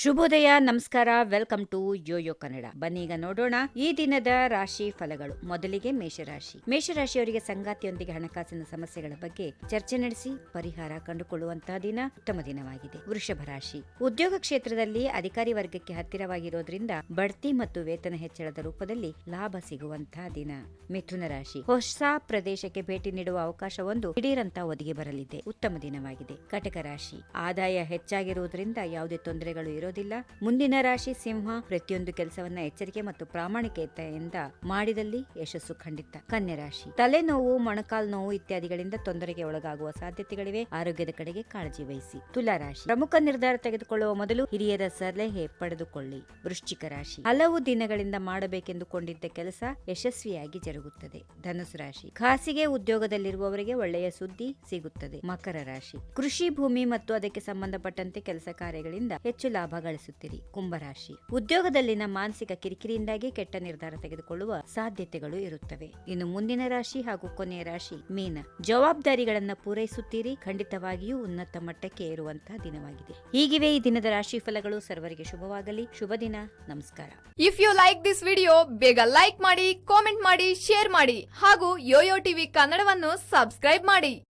ಶುಭೋದಯ, ನಮಸ್ಕಾರ. Welcome to YoYo Kannada. ಬನ್ನೀಗ ನೋಡೋಣ ಈ ದಿನದ ರಾಶಿ ಫಲಗಳು. ಮೊದಲಿಗೆ ಮೇಷರಾಶಿ. ಮೇಷರಾಶಿಯವರಿಗೆ ಸಂಗಾತಿಯೊಂದಿಗೆ ಹಣಕಾಸಿನ ಸಮಸ್ಯೆಗಳ ಬಗ್ಗೆ ಚರ್ಚೆ ನಡೆಸಿ ಪರಿಹಾರ ಕಂಡುಕೊಳ್ಳುವಂತಹ ದಿನ, ಉತ್ತಮ ದಿನವಾಗಿದೆ. ವೃಷಭ ರಾಶಿ. ಉದ್ಯೋಗ ಕ್ಷೇತ್ರದಲ್ಲಿ ಅಧಿಕಾರಿ ವರ್ಗಕ್ಕೆ ಹತ್ತಿರವಾಗಿರೋದ್ರಿಂದ ಬಡ್ತಿ ಮತ್ತು ವೇತನ ಹೆಚ್ಚಳದ ರೂಪದಲ್ಲಿ ಲಾಭ ಸಿಗುವಂತಹ ದಿನ. ಮಿಥುನ ರಾಶಿ. ಹೊಸ ಪ್ರದೇಶಕ್ಕೆ ಭೇಟಿ ನೀಡುವ ಅವಕಾಶವೊಂದು ದಿಢೀರಂತ ಒದಗಿ ಬರಲಿದೆ. ಉತ್ತಮ ದಿನವಾಗಿದೆ. ಕಟಕ ರಾಶಿ. ಆದಾಯ ಹೆಚ್ಚಾಗಿರುವುದರಿಂದ ಯಾವುದೇ ತೊಂದರೆಗಳು ಇರೋದಿಲ್ಲ. ಮುಂದಿನ ರಾಶಿ ಸಿಂಹ. ಪ್ರತಿಯೊಂದು ಕೆಲಸವನ್ನ ಎಚ್ಚರಿಕೆ ಮತ್ತು ಪ್ರಾಮಾಣಿಕತೆಯಿಂದ ಮಾಡಿದಲ್ಲಿ ಯಶಸ್ಸು ಖಂಡಿತ. ಕನ್ಯಾ ರಾಶಿ. ತಲೆನೋವು, ಮೊಣಕಾಲು ನೋವು ಇತ್ಯಾದಿಗಳಿಂದ ತೊಂದರೆಗೆ ಒಳಗಾಗುವ ಸಾಧ್ಯತೆಗಳಿವೆ. ಆರೋಗ್ಯದ ಕಡೆಗೆ ಕಾಳಜಿ ವಹಿಸಿ. ತುಲಾ ರಾಶಿ. ಪ್ರಮುಖ ನಿರ್ಧಾರ ತೆಗೆದುಕೊಳ್ಳುವ ಮೊದಲು ಹಿರಿಯರ ಸಲಹೆ ಪಡೆದುಕೊಳ್ಳಿ. ವೃಶ್ಚಿಕ ರಾಶಿ. ಹಲವು ದಿನಗಳಿಂದ ಮಾಡಬೇಕೆಂದುಕೊಂಡಿದ್ದ ಕೆಲಸ ಯಶಸ್ವಿಯಾಗಿ ಜರುಗುತ್ತದೆ. ಧನುಸು ರಾಶಿ. ಖಾಸಗಿ ಉದ್ಯೋಗದಲ್ಲಿರುವವರಿಗೆ ಒಳ್ಳೆಯ ಸುದ್ದಿ ಸಿಗುತ್ತದೆ. ಮಕರ ರಾಶಿ. ಕೃಷಿ ಭೂಮಿ ಮತ್ತು ಅದಕ್ಕೆ ಸಂಬಂಧಪಟ್ಟಂತೆ ಕೆಲಸ ಕಾರ್ಯಗಳಿಂದ ಹೆಚ್ಚು ಲಾಭ ಗಳಿಸುತ್ತೀರಿ. ಕುಂಭರಾಶಿ. ಉದ್ಯೋಗದಲ್ಲಿನ ಮಾನಸಿಕ ಕಿರಿಕಿರಿಯಿಂದಾಗಿ ಕೆಟ್ಟ ನಿರ್ಧಾರ ತೆಗೆದುಕೊಳ್ಳುವ ಸಾಧ್ಯತೆಗಳು ಇರುತ್ತವೆ. ಇನ್ನು ಮುಂದಿನ ರಾಶಿ ಹಾಗೂ ಕೊನೆಯ ರಾಶಿ ಮೀನ. ಜವಾಬ್ದಾರಿಗಳನ್ನು ಪೂರೈಸುತ್ತೀರಿ. ಖಂಡಿತವಾಗಿಯೂ ಉನ್ನತ ಮಟ್ಟಕ್ಕೆ ಏರುವಂತಹ ದಿನವಾಗಿದೆ. ಹೀಗಿವೆ ಈ ದಿನದ ರಾಶಿ ಫಲಗಳು. ಸರ್ವರಿಗೆ ಶುಭವಾಗಲಿ. ಶುಭ ದಿನ. ನಮಸ್ಕಾರ. If you like this video, ಬೇಗ ಲೈಕ್ ಮಾಡಿ, ಕಾಮೆಂಟ್ ಮಾಡಿ, ಶೇರ್ ಮಾಡಿ ಹಾಗೂ ಯೋಯೋ ಟಿವಿ ಕನ್ನಡವನ್ನು ಸಬ್ಸ್ಕ್ರೈಬ್ ಮಾಡಿ.